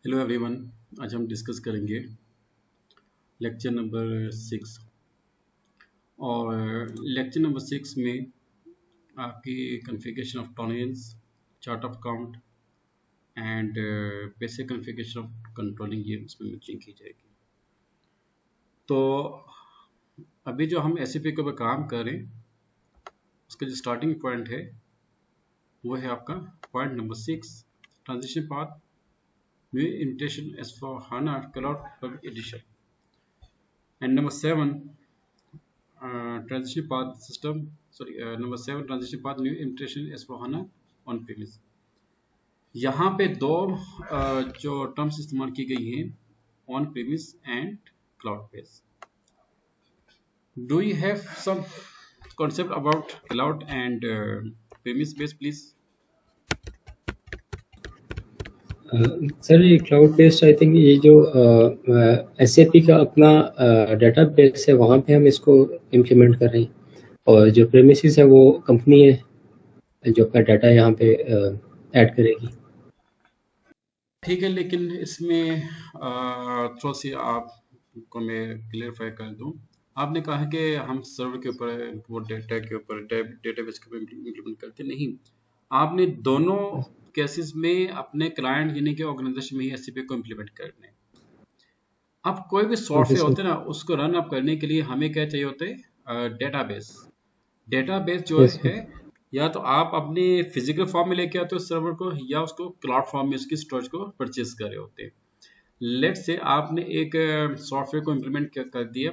Hello everyone. आज हम discuss करेंगे लेक्चर नंबर 6 और लेक्चर नंबर 6 में आपकी configuration of tolerance, chart of count and basic configuration of controlling ये इसमें मैचिंग की जाएगी। तो अभी जो हम एसएपी के ऊपर काम करें उसका जो स्टार्टिंग पॉइंट है वो है आपका point number 6, transition path new implementations for HANA cloud edition, and number 7 transition path system number 7 transition path new implementation S/4HANA on premise। यहाँ पे दो जो टर्म्स इस्तेमाल की गई हैं, on premise and cloud base. Do you have some concept about cloud and premise base please? Sir ये cloud based I think ये जो SAP का अपना डाटा बेस है वहाँ पे हम इसको इम्प्लीमेंट कर रहे हैं, और जो प्रेमिसेस है वो कंपनी है जो अपना डाटा यहाँ पे ऐड करेगी। ठीक है, लेकिन इसमें थोड़ा सी आपको मैं क्लियरफाई कर दूं। आपने कहा कि हम सर्वर के ऊपर वो डेटा के ऊपर डेटाबेस के ऊपर इम्प्लीमेंट करते नहीं। आपने दोनों केसेस में अपने क्लाइंट यानी कि ऑर्गेनाइजेशन में ही एससीपी को इम्प्लीमेंट करने। अब कोई भी सॉफ्टवेयर होते हैं ना, उसको रन अप करने के लिए हमें क्या चाहिए होते हैं? डेटाबेस। डेटाबेस जो है या तो आप अपने फिजिकल फॉर्म में लेके आते हो सर्वर को, या उसको क्लाउड फॉर्म में उसकी स्टोरेज को परचेज कर रहे होते हैं। लेट से आपने एक सॉफ्टवेयर को इम्प्लीमेंट कर दिया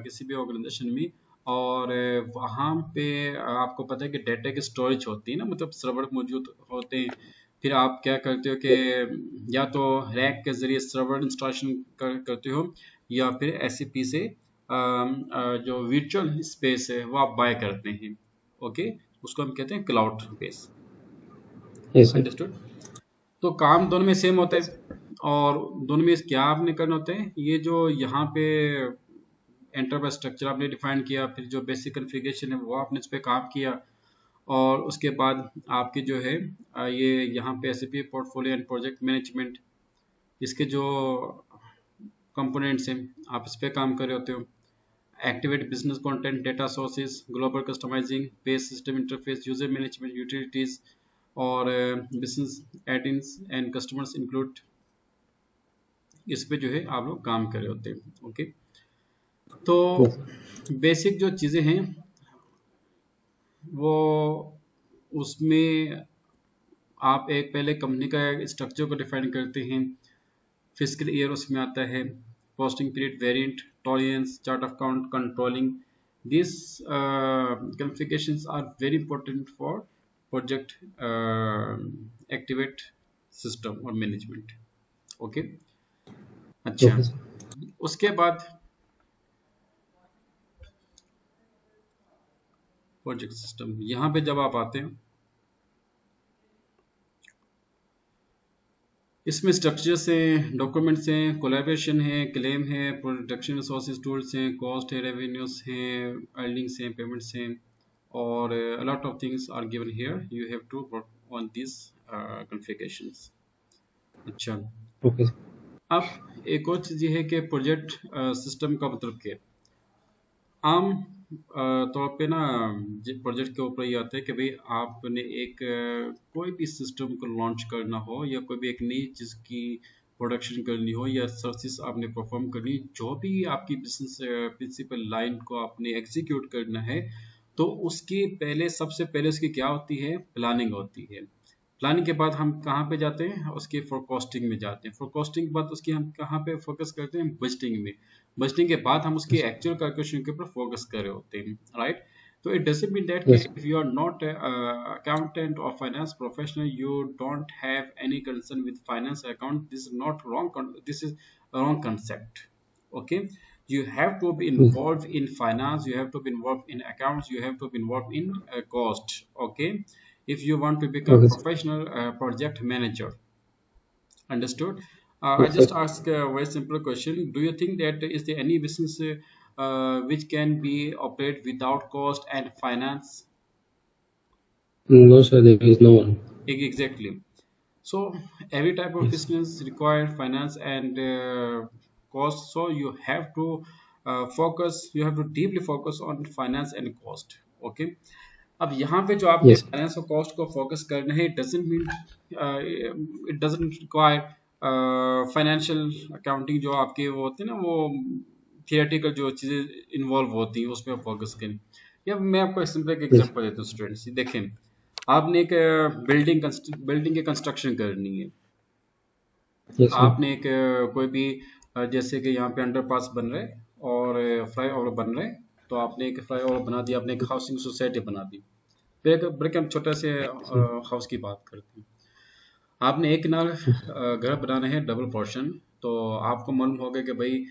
किसी भी ऑर्गेनाइजेशन में, और वहाँ पे आपको पता है कि डाटा की स्टोरेज होती है ना, मतलब सर्वर मौजूद होते हैं। फिर आप क्या करते हो कि या तो रैक के जरिए सर्वर इंस्टॉलेशन करते हो, या फिर एसएपी से जो वर्चुअल स्पेस है वो आप बाय करते हैं। ओके, उसको हम कहते हैं क्लाउड बेस। अंडरस्टूड? तो काम दोनों में सेम होता है, और दोनों में क्या आपने करना होता है, ये जो यहाँ पे एंटरप्राइज स्ट्रक्चर आपने डिफाइन किया, फिर जो बेसिक कॉन्फ़िगरेशन है वो आपने इस पर काम किया, और उसके बाद आपके जो है ये यहाँ पे SAP portfolio and project management, इसके जो कंपोनेंट्स हैं आप इस पर काम कर रहे होते हो। Activate business content, data sources, global customising, base system interface, user management, utilities, और बिजनेस एड-इन्स एंड कस्टमर्स इंक्लूड, इस पे जो है आप लोग काम कर रहे होते हैं। ओके, तो बेसिक जो चीज़ें हैं वो उसमें आप एक पहले कंपनी का स्ट्रक्चर को डिफाइन करते हैं, फिजिकल ईयर उसमें आता है, posting period, variant, tolerance, chart of count, controlling. This configurations are very important for project activate system और मैनेजमेंट। ओके, अच्छा, उसके बाद प्रोजेक्ट सिस्टम, यहाँ पे जब आप आते हैं इसमें स्ट्रक्चर्स हैं, डॉक्यूमेंट्स हैं, कोलैबोरेशन है, क्लेम है, प्रोडक्शन रिसोर्सेज टूल्स हैं, कॉस्ट है, रेवेन्यूज हैं, अर्निंग्स हैं, पेमेंट्स हैं, और a lot of things are given here. You have to work on these configurations. अच्छा, अब एक और चीज़ ये है कि प्रोजेक्ट सिस्टम का मतलब क्या है। आम तौर पे ना प्रोजेक्ट के ऊपर ये आता है कि भाई आपने एक कोई भी सिस्टम को लॉन्च करना हो, या कोई भी एक नई चीज़ की प्रोडक्शन करनी हो, या सर्विस आपने परफॉर्म करनी, जो भी आपकी बिजनेस प्रिंसिपल लाइन को आपने एग्जीक्यूट करना है, तो उसके पहले सबसे पहले उसकी क्या होती है, प्लानिंग होती है। प्लानिंग के बाद हम कहाँ पे जाते हैं, उसके फोरकास्टिंग में जाते हैं। फोरकास्टिंग के बाद उसकी हम कहाँ पे फोकस करते हैं, बजटिंग में। बजटिंग के बाद हम उसकी एक्चुअल कैलकुलेशन के ऊपर फोकस कर रहे होते हैं, राइट। तो it doesn't mean that if you are not accountant or finance professional you don't have any concern with finance account, this is not wrong, this is wrong concept. okay, you have to be involved in finance, you have to be involved in accounts, you have to be involved in cost, okay, if you want to become professional project manager. Understood? I just ask a very simple question. Do you think that is there any business which can be operated without cost and finance? No sir, there is no one. Exactly. So every type of Yes. business require finance and cost, so you have to you have to deeply focus on finance and cost. Okay, अब यहाँ पे जो आपने Yes. Finance और cost को focus करना है, it doesn't require financial accounting जो आपके वो होते हैं ना, वो थियोरेटिकल जो चीजें इन्वॉल्व होती हैं उस पर फोकस करें। या मैं आपको एक सिंपल Yes. एग्जांपल देता हूँ स्टूडेंट्स, देखें आपने एक बिल्डिंग की कंस्ट्रक्शन करनी है। Yes, sir. आपने एक कोई भी जैसे कि यहाँ पे अंडरपास बन रहे और फ्लाई ओवर बन रहे, तो आपने एक फ्लाई ओवर बना दिया, आपने एक हाउसिंग सोसाइटी बना दी। फिर एक ब्रेक हम छोटे से Yes, हाउस की बात करते हैं। आपने एक नाल घर बनाना है डबल पोर्शन, तो आपको मालूम होगा कि भाई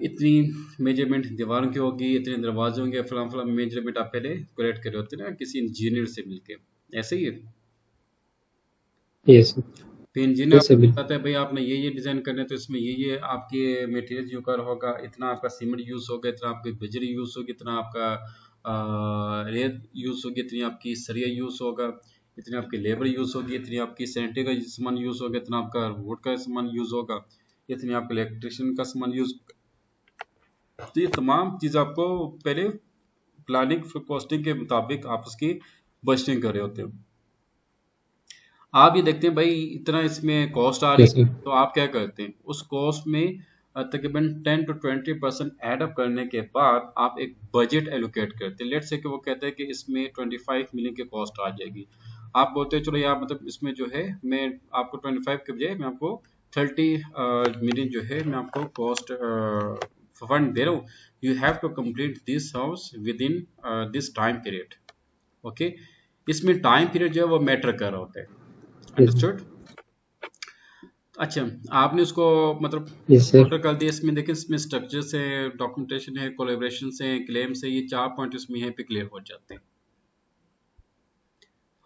इतनी मेजरमेंट दीवारों की होगी, इतने दरवाजे होंगे, फलां फलां मेजरमेंट आप पहले कलेक्ट करे होते हैं ना किसी इंजीनियर से मिलके, ऐसे ही है। yes, sir. फिर इंजीनियर Yes, sir. आपको बताता है भाई आपने ये डिजाइन करना है, तो इसमें ये आपके मटेरियल यूज होगा, इतना आपका सीमेंट यूज होगा, इतना आपकी बजरी यूज होगी, इतना आपका रेत यूज होगी, इतनी आपकी सरिया यूज होगा, इतनी आपकी लेबर यूज होगी, इतनी आपकी सैनिटरी का सामान यूज होगा, इतना आपका वुड का सामान यूज होगा, इतनी आपके इलेक्ट्रिशियन का सामान यूज। तो ये तमाम चीज आपको पहले प्लानिंग फिर कॉस्टिंग के मुताबिक आप उसकी बजटिंग कर रहे होते हो। आप ये देखते हैं भाई इतना इसमें कॉस्ट आ रही Yes, है, sir. तो आप क्या करते हैं उस कॉस्ट में तकरीबन 10 to 20% ऐड अप करने के बाद आप एक बजट एलोकेट करते हैं। लेट्स से कि वो कहते हैं कि इसमें 25 मिलियन की कॉस्ट आ जाएगी, आप बोलते हैं चलो यार मतलब इसमें जो है मैं आपको 25 के बजाय मैं आपको 30 मिलियन जो है मैं आपको कॉस्ट फंड दे रहा हूँ, you have to complete this house within this time period. Okay, इसमें टाइम पीरियड जो है वो मैटर कर रहा होता है। Yes, understood? अच्छा, आपने उसको मतलब yes, sir. टोटल कर दिया। इसमें देखिए इसमें स्ट्रक्चर से, डॉक्यूमेंटेशन है, कोलेब्रेशन से, क्लेम से, ये 4 पॉइंट इसमें यहीं पे क्लियर हो जाते हैं।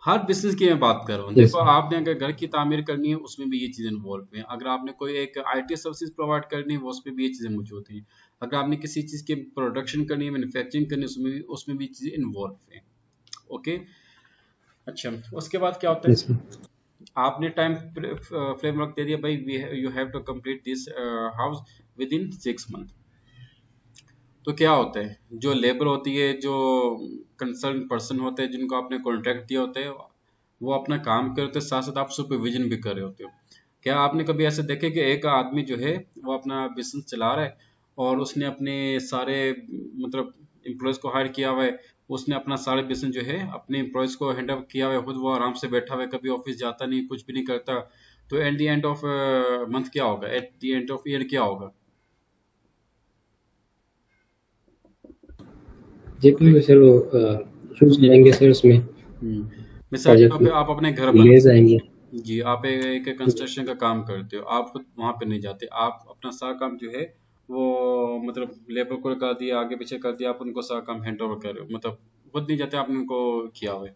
हर बिजनेस की मैं बात कर रहा हूँ। Yes, देखो sir. आपने अगर घर की तामीर करनी है उसमें भी ये चीज़ इन्वॉल्व है, अगर आपने कोई एक आईटी सर्विसेज प्रोवाइड करनी है वो उसमें भी ये चीज़ें मौजूद हैं, अगर आपने किसी चीज़ की प्रोडक्शन करनी है, मैन्युफैक्चरिंग करनी है, उसमें भी चीज़ें इन्वॉल्व हैं। ओके, अच्छा उसके बाद क्या होता Yes, है, sir. आपने टाइम फ्रेमवर्क दे दिया भाई, you have to complete this house within 6 month. तो क्या होता है, जो लेबर होती है, जो कंसर्न पर्सन होते हैं जिनको आपने कॉन्ट्रैक्ट दिया होता है, वो अपना काम करते हैं, साथ साथ आप सुपरविजन भी कर रहे होते हो। क्या आपने कभी ऐसे देखे कि एक आदमी जो है वो अपना बिजनेस चला रहा है और उसने अपने सारे मतलब एम्प्लॉयज को हायर किया हुआ है, उसने अपना सारे बिजनेस जो है अपने एम्प्लॉयज को हैंड ओवर किया हुआ है, खुद वो आराम से बैठा हुआ है, कभी ऑफिस जाता नहीं, कुछ भी नहीं करता, तो at the end of month क्या होगा, at the end of year क्या होगा? जितने भी सर वो इश्यूज आएंगे सर उसमें मिसाल के प्रोजेक्ट तौर पे में आप अपने घर बना, डिलेज आएंगे। जी आप एक कंस्ट्रक्शन का काम करते हो, आप खुद वहां पे नहीं जाते, आप अपना सारा काम जो है वो मतलब लेबर को लगा दिया, आगे पीछे कर दिया, आप उनको सारा काम हैंड ओवर कर रहे हो, मतलब खुद नहीं जाते, आपने उनको किया हुआ है।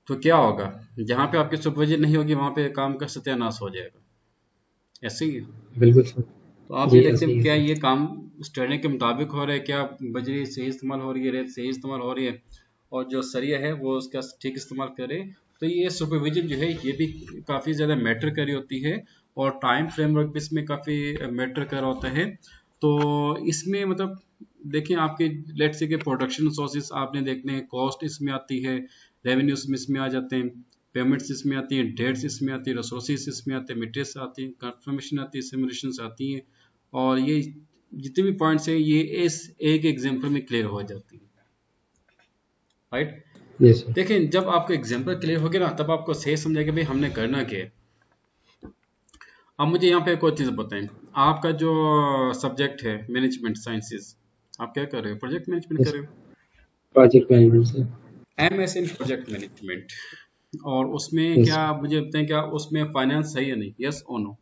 तो क्या होगा, जहाँ पे आपकी सुपरविजन नहीं होगी वहां पे काम का सत्यानाश हो जाएगा। ऐसे ही है। बिल्कुल सर। तो आप ये जी देखते ऐसे हैं ही है क्या सर। ये काम स्टैंडर्ड के मुताबिक हो रहा है, क्या बजरी सही इस्तेमाल हो रही है, रेत सही इस्तेमाल हो रही है, और जो सरिया है वो उसका ठीक इस्तेमाल करे। तो ये सुपरविजन जो है ये भी काफ़ी ज़्यादा मैटर कर रही होती है, और टाइम फ्रेमवर्क भी इसमें काफ़ी मैटर कर रहा होता है। तो इसमें मतलब देखिए आपके लेट्स से कि प्रोडक्शन सोर्सेज आपने देखने हैं, कॉस्ट इसमें आती है, रेवेन्यूज इसमें आ जाते हैं, पेमेंट्स इसमें आती हैं, डेट्स इसमें आती है, रिसोर्सेज इसमें आते हैं, मटेरियल्स आती हैं, कंफर्मेशन आती है, सिमुलेशंस आती हैं, और ये जितने भी पॉइंट्स हैं ये इस एक एग्जांपल में क्लियर हो जाती है। Right, yes sir. देखें जब आपको एग्जांपल क्लियर हो गया ना तब आपको सही समझेगा भाई हमने करना क्या है। अब मुझे यहाँ पे एक और चीज़ बताएं, आपका जो सब्जेक्ट है मैनेजमेंट साइंसेज, आप क्या कर रहे हो, प्रोजेक्ट मैनेजमेंट कर यस रहे हो, प्रोजेक्ट मैनेजमेंट सर। एमएस इन प्रोजेक्ट मैनेजमेंट, और उसमें यस क्या मुझे बताएं क्या उसमें फाइनेंस है या नहीं, यस और नो?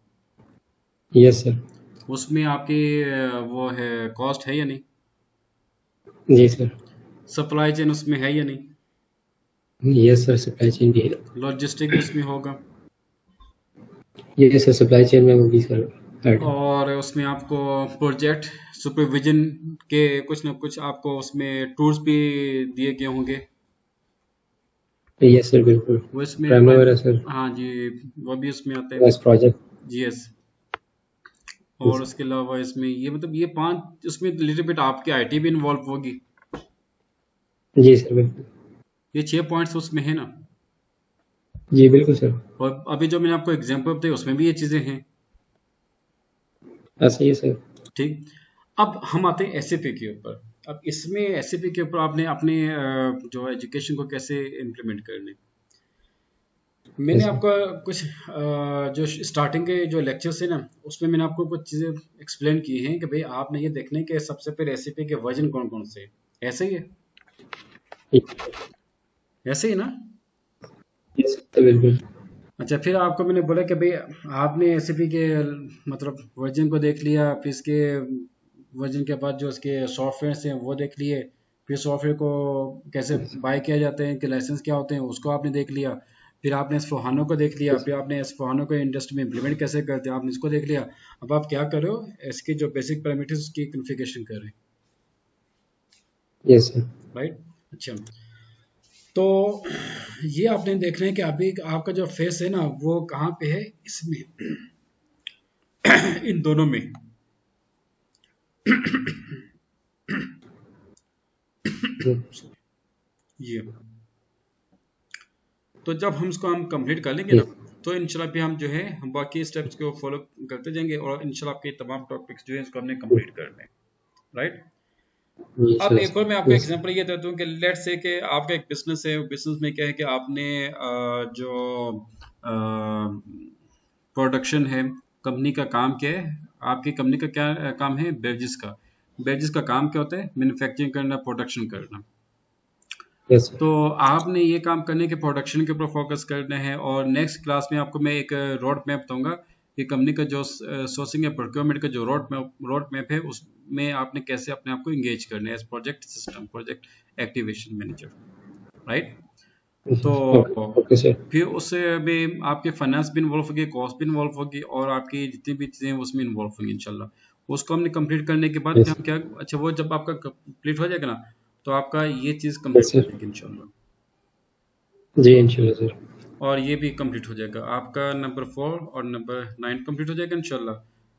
Yes sir. उसमें आपकी वो है कॉस्ट है या नहीं, जी सर। सप्लाई चेन उसमें है या नहीं, यस सर सप्लाई चेन भी है। लॉजिस्टिक भी उसमें होगा, यस सर सप्लाई चेन में वो भी सर ऐड है। और उसमें आपको प्रोजेक्ट सुपरविजन के कुछ ना कुछ आपको उसमें टूल्स भी दिए गए होंगे। यस सर, बिल्कुल। वो इसमें प्राइमरीरा सर, हाँ जी, वो भी उसमें आता है। बस प्रोजेक्ट। जी यस। और उसके अलावा इसमें ये मतलब ये 5 इसमें लिटिल बिट आपकी आईटी भी इन्वॉल्व होगी। जी सर, बिल्कुल। ये 6 पॉइंट्स उसमें है ना। जी बिल्कुल सर। और अभी जो मैंने आपको एग्जांपल बताई उसमें भी ये चीज़ें हैं। सही है सर। ठीक। अब हम आते हैं एसएपी के ऊपर। अब इसमें एसएपी के ऊपर आपने अपने जो एजुकेशन को कैसे इम्प्लीमेंट करने, मैंने यस सर। आपको कुछ जो स्टार्टिंग के जो लेक्चर्स है ना उसमें मैंने आपको कुछ चीज़ें एक्सप्लेन की हैं कि भाई आपने ये देखने के सबसे पहले एसएपी के वर्जन कौन कौन से हैं। ऐसे ही है, ऐसे ही ना। यस सर, बिल्कुल। अच्छा, फिर आपको मैंने बोला कि भाई आपने एसएपी के मतलब वर्जन को देख लिया, फिर इसके वर्जन के बाद जो इसके सॉफ्टवेयर्स हैं वो देख लिए, फिर सॉफ्टवेयर को कैसे बाय किया जाते हैं, कि लाइसेंस क्या होते हैं उसको आपने देख लिया, फिर आपने एस4हाना को देख लिया, फिर आपने एस4हाना को इंडस्ट्री में इम्प्लीमेंट कैसे करते हैं आपने इसको देख लिया। अब आप क्या कर रहे हो, इसके जो बेसिक पैरामीटर्स की कॉन्फ़िगरेशन कर रहे हैं, यस सर। राइट। अच्छा, तो ये आपने देखना है कि अभी आपका जो फेस है ना वो कहाँ पे है इसमें, इन दोनों में। ये तो जब हम इसको हम कंप्लीट कर लेंगे ना, तो इंशाल्लाह भी हम जो है हम बाकी स्टेप्स को फॉलो करते जाएंगे और इंशाल्लाह आपके तमाम टॉपिक्स जो है इसको हमने कंप्लीट करने हैं, राइट। अब एक और मैं आपको यस। एग्जांपल ये देता हूँ कि लेट्स से कि आपका एक बिजनेस है, बिजनेस में क्या है कि आपने जो प्रोडक्शन है, कंपनी का काम क्या है, आपकी कंपनी का क्या काम है, बेवरेजेस का। बेवरेजेस का काम क्या होता है, मैन्युफैक्चरिंग करना, प्रोडक्शन करना। यस तो आपने ये काम करने के प्रोडक्शन के ऊपर फोकस करना है, और नेक्स्ट क्लास में आपको मैं एक रोड मैप दूंगा कि कंपनी का जो सोर्सिंग या प्रोक्योरमेंट का जो रोड मैप है उसमें आपने कैसे अपने आप को इंगेज करना है as project system, project activation manager, right. तो ओके सर। फिर उससे भी आपके फाइनेंस भी इन्वॉल्व होगी, कॉस्ट भी इन्वॉल्व होगी, और आपकी जितनी भी चीज़ें हैं उसमें इन्वॉल्व होंगी इंशाल्लाह। उसको हमने कंप्लीट करने के बाद फिर यस। हम क्या, अच्छा वो जब आपका कंप्लीट हो जाएगा ना तो आपका ये चीज़ यस कंप्लीट हो सर। जाएगी इंशाल्लाह। जी इंशाल्लाह सर। और ये भी कंप्लीट हो जाएगा, आपका नंबर 4 और नंबर 9 कंप्लीट हो जाएगा इंशाल्लाह।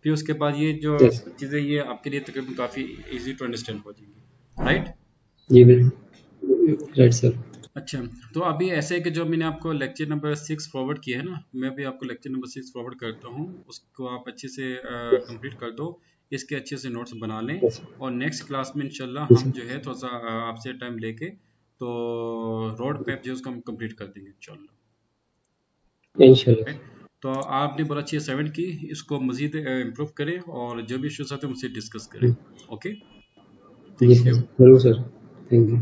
फिर उसके बाद ये जो यस। चीज़ें ये आपके लिए तकरीबन काफ़ी इजी टू अंडरस्टैंड हो जाएंगी, राइट। जी बिल्कुल राइट सर। अच्छा, तो अभी ऐसे है कि जो मैंने आपको लेक्चर नंबर 6 फॉरवर्ड किया है ना, मैं भी आपको लेक्चर नंबर 6 फॉरवर्ड करता हूँ, उसको आप अच्छे से कंप्लीट कर दो, इसके अच्छे से नोट्स बना लें, यस और नेक्स्ट क्लास में इंशाल्लाह हम सर। जो है थोड़ा सा आपसे टाइम लेके तो रोड मैप जो है उसको हम कंप्लीट कर देंगे इंशाल्लाह, इंशाल्लाह राइट। तो आपने बहुत अच्छी असाइनमेंट की, इसको मजीद इम्प्रूव करें और जो भी इश्यूज आते हैं मुझसे डिस्कस करें। सर। ओके, जी थैंक सर, यू। जरूर सर। Thank you.